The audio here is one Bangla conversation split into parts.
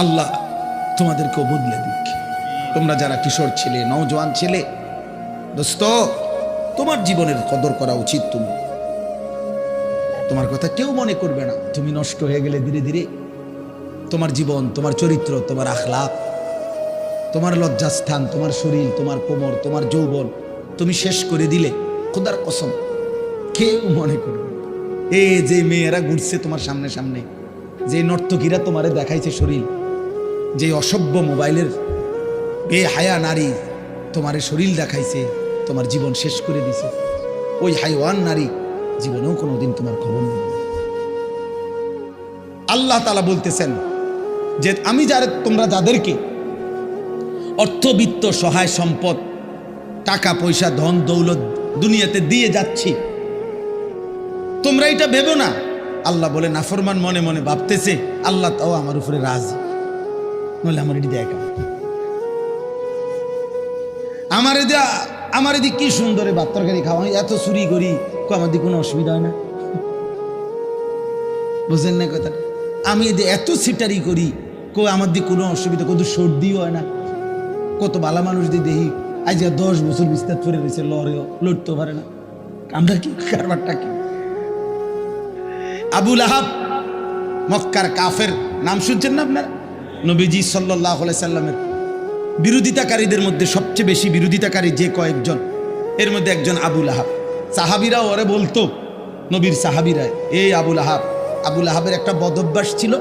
আল্লাহ তোমাদেরকেও বদলে দিক। তোমরা যারা কিশোর ছেলে, নওজোয়ান ছেলে, দোস্ত, তোমার জীবনের কদর করা উচিত। তোমার কথা কেউ মনে করবে না। তুমি নষ্ট হয়ে গেলে ধীরে ধীরে তোমার জীবন, তোমার চরিত্র, তোমার আখলাক, তোমার লজ্জাস্থান, তোমার শরীর, তোমার কোমর, তোমার যৌবন তুমি শেষ করে দিলে খোদার কসম কেউ মনে করবে। এই যে মেয়েরা ঘুরছে তোমার সামনে সামনে, যে নর্তকীরা তোমারে দেখাইছে শরীর, যে অসভ্য মোবাইলের বেহায়া নারী তোমারে শরীর দেখাইছে, তোমার জীবন শেষ করে দিছে, ওই হাইওয়ান নারী জীবনেও কোনোদিন তোমার খবর নেবে না। আল্লাহ তাআলা বলতেছেন যে আমি তোমরা যাদেরকে অর্থবিত্ত, সহায় সম্পদ, টাকা পয়সা, ধন দৌলত দুনিয়াতে দিয়ে যাচ্ছি, তোমরা এটা ভেবো না। আল্লাহ বলে নাফরমান মনে মনে ভাবতেছে আল্লাহ তাও আমার উপরে রাজি, বলে আমার এটি দেখা, আমার এদিকে কি সুন্দরে ভাত তরকারি খাওয়া, এত চুরি করি, আমার দিকে কোনো অসুবিধা হয় না। বুঝলেন না কথা? আমি এত সিটারি করি, আমার দিকে কোনো অসুবিধা, কত সর্দিও হয় না। কত ভালো মানুষ দিয়ে দেখি আজ 10 বছর বিস্তার করে রয়েছে, লড়েও লড়তেও পারে না। আমরা কি কারবারটা কি? আবু লাহাব, মক্কার কাফের, নাম শুনছেন না আপনারা? নবীজি সাল্লাল্লাহু আলাইহি সাল্লামের বিরোধিতাকারীদের মধ্যে সবচেয়ে বেশি বিরোধিতাকারী যে কয়েকজন, এর মধ্যে একজন আবু লাহাব। সাহাবীরা ওরে বলতো, নবীর সাহাবীরা, এই আবু লাহাব। আবু লাহাবের একটা বদ অভ্যাস ছিল,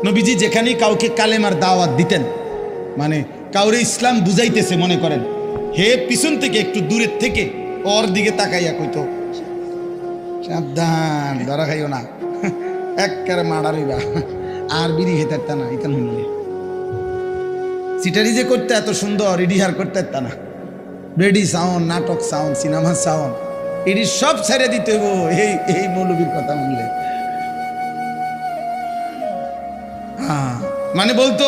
নবীজি যেখানেই কাউকে কালেমার দাওয়াত দিতেন, মানে কাউরে ইসলাম বুঝাইতেছে মনে করেন, হে পিছন থেকে একটু দূরের থেকে ওর দিকে তাকাইয়া কইতো, সাবধান, ধরা খাইও না, একবারে মারারিবা, আর বিড়ি খেতে পারত না। ইতান শুনলে সিটারি যে করতে এত সুন্দর, রিডিহার করতে পারত না। রেডি সাউন্ড, নাটক সাউন্ড, সিনেমা সাউন্ড, এটি সব ছেড়ে দিতে হইব এই মৌলবীর কথা শুনলে। হ্যাঁ, মানে বলতো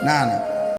না না